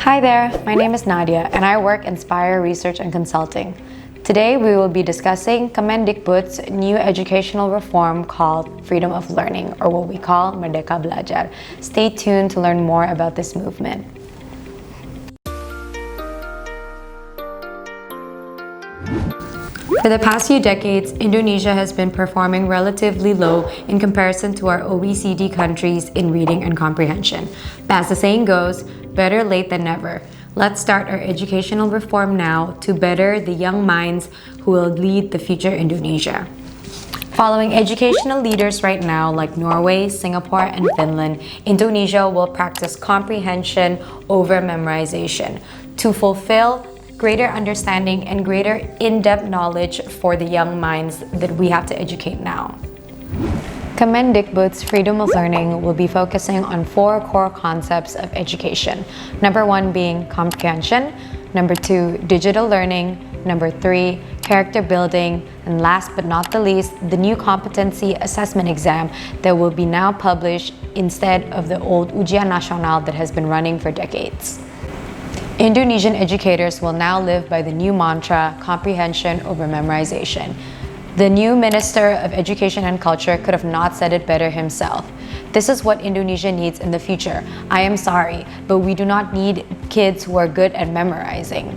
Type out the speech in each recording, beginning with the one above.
Hi there, my name is Nadya and I work in Spire Research and Consulting. Today we will be discussing KeMenDikBud's new educational reform called Freedom of Learning, or what we call Merdeka Belajar. Stay tuned to learn more about this movement. For the past few decades, Indonesia has been performing relatively low in comparison to our OECD countries in reading and comprehension. But as the saying goes, better late than never. Let's start our educational reform now to better the young minds who will lead the future Indonesia. Following educational leaders right now like Norway, Singapore, and Finland, Indonesia will practice comprehension over memorization to fulfill greater understanding and greater in-depth knowledge for the young minds that we have to educate now. KeMenDikBud's Freedom of Learning will be focusing on 4 core concepts of education. Number 1 being comprehension, number 2, digital learning, number 3, character building, and last but not the least, the new competency assessment exam that will be now published instead of the old Ujian Nasional that has been running for decades. Indonesian educators will now live by the new mantra, comprehension over memorization. The new Minister of Education and Culture could have not said it better himself. This is what Indonesia needs in the future. I am sorry, but we do not need kids who are good at memorizing.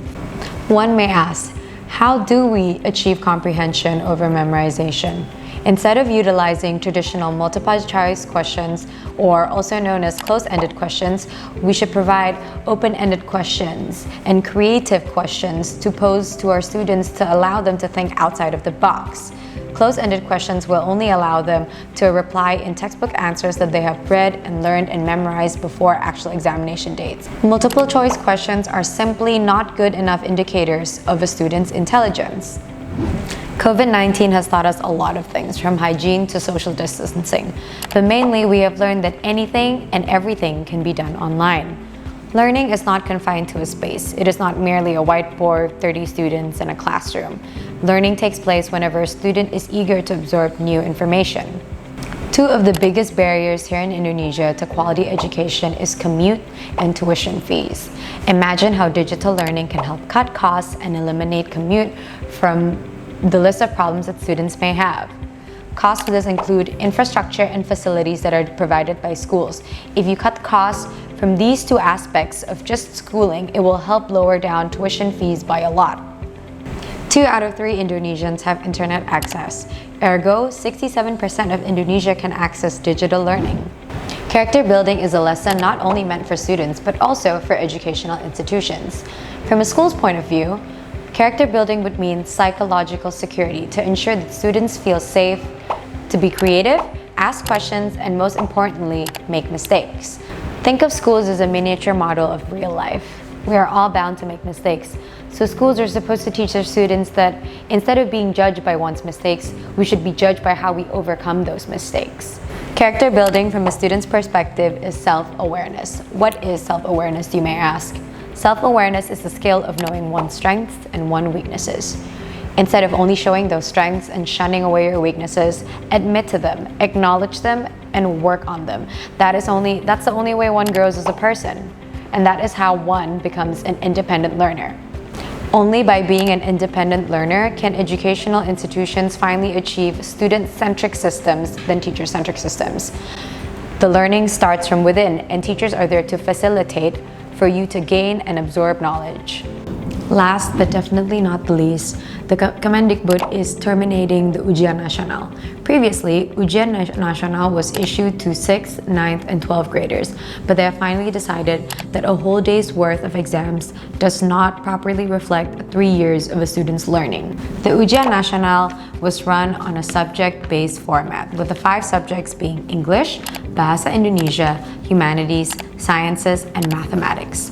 One may ask, how do we achieve comprehension over memorization? Instead of utilizing traditional multiple-choice questions, or also known as closed-ended questions, we should provide open-ended questions and creative questions to pose to our students to allow them to think outside of the box. Closed-ended questions will only allow them to reply in textbook answers that they have read and learned and memorized before actual examination dates. Multiple-choice questions are simply not good enough indicators of a student's intelligence. COVID-19 has taught us a lot of things, from hygiene to social distancing. But mainly, we have learned that anything and everything can be done online. Learning is not confined to a space. It is not merely a whiteboard, 30 students, and a classroom. Learning takes place whenever a student is eager to absorb new information. 2 of the biggest barriers here in Indonesia to quality education is commute and tuition fees. Imagine how digital learning can help cut costs and eliminate commute from the list of problems that students may have. Costs for this include infrastructure and facilities that are provided by schools. If you cut costs from these 2 aspects of just schooling, it will help lower down tuition fees by a lot. 2 out of 3 Indonesians have internet access. Ergo, 67% of Indonesia can access digital learning. Character building is a lesson not only meant for students, but also for educational institutions. From a school's point of view, character building would mean psychological security to ensure that students feel safe to be creative, ask questions, and most importantly, make mistakes. Think of schools as a miniature model of real life. We are all bound to make mistakes. So schools are supposed to teach their students that instead of being judged by one's mistakes, we should be judged by how we overcome those mistakes. Character building from a student's perspective is self-awareness. What is self-awareness, you may ask? Self-awareness is the skill of knowing one's strengths and one's weaknesses. Instead of only showing those strengths and shunning away your weaknesses, admit to them, acknowledge them, and work on them. That's the only way one grows as a person. And that is how one becomes an independent learner. Only by being an independent learner can educational institutions finally achieve student-centric systems than teacher-centric systems. The learning starts from within, and teachers are there to facilitate for you to gain and absorb knowledge. Last but definitely not the least, the KeMenDikBud is terminating the Ujian Nasional. Previously, Ujian Nasional was issued to 6th, 9th, and 12th graders, but they have finally decided that a whole day's worth of exams does not properly reflect 3 years of a student's learning. The Ujian Nasional was run on a subject-based format, with the 5 subjects being English, Bahasa Indonesia, Humanities, Sciences, and Mathematics.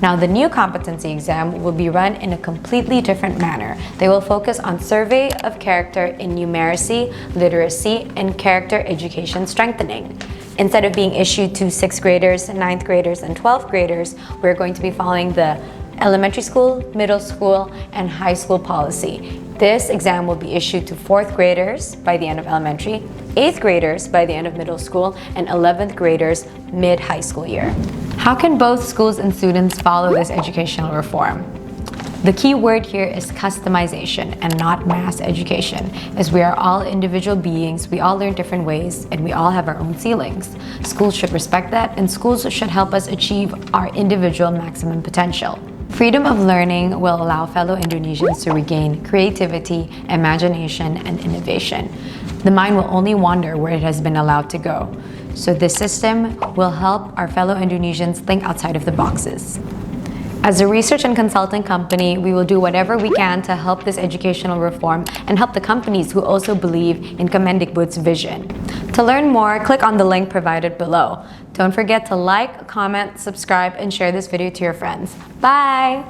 Now, the new competency exam will be run in a completely different manner. They will focus on survey of character in numeracy, literacy, and character education strengthening. Instead of being issued to 6th graders, 9th graders, and 12th graders, we're going to be following the elementary school, middle school, and high school policy. This exam will be issued to 4th graders by the end of elementary, 8th graders by the end of middle school, and 11th graders mid-high school year. How can both schools and students follow this educational reform? The key word here is customization and not mass education, as we are all individual beings, we all learn different ways, and we all have our own ceilings. Schools should respect that, and schools should help us achieve our individual maximum potential. Freedom of learning will allow fellow Indonesians to regain creativity, imagination, and innovation. The mind will only wander where it has been allowed to go. So this system will help our fellow Indonesians think outside of the boxes. As a research and consulting company, we will do whatever we can to help this educational reform and help the companies who also believe in KeMenDikBud's vision. To learn more, click on the link provided below. Don't forget to like, comment, subscribe, and share this video to your friends. Bye!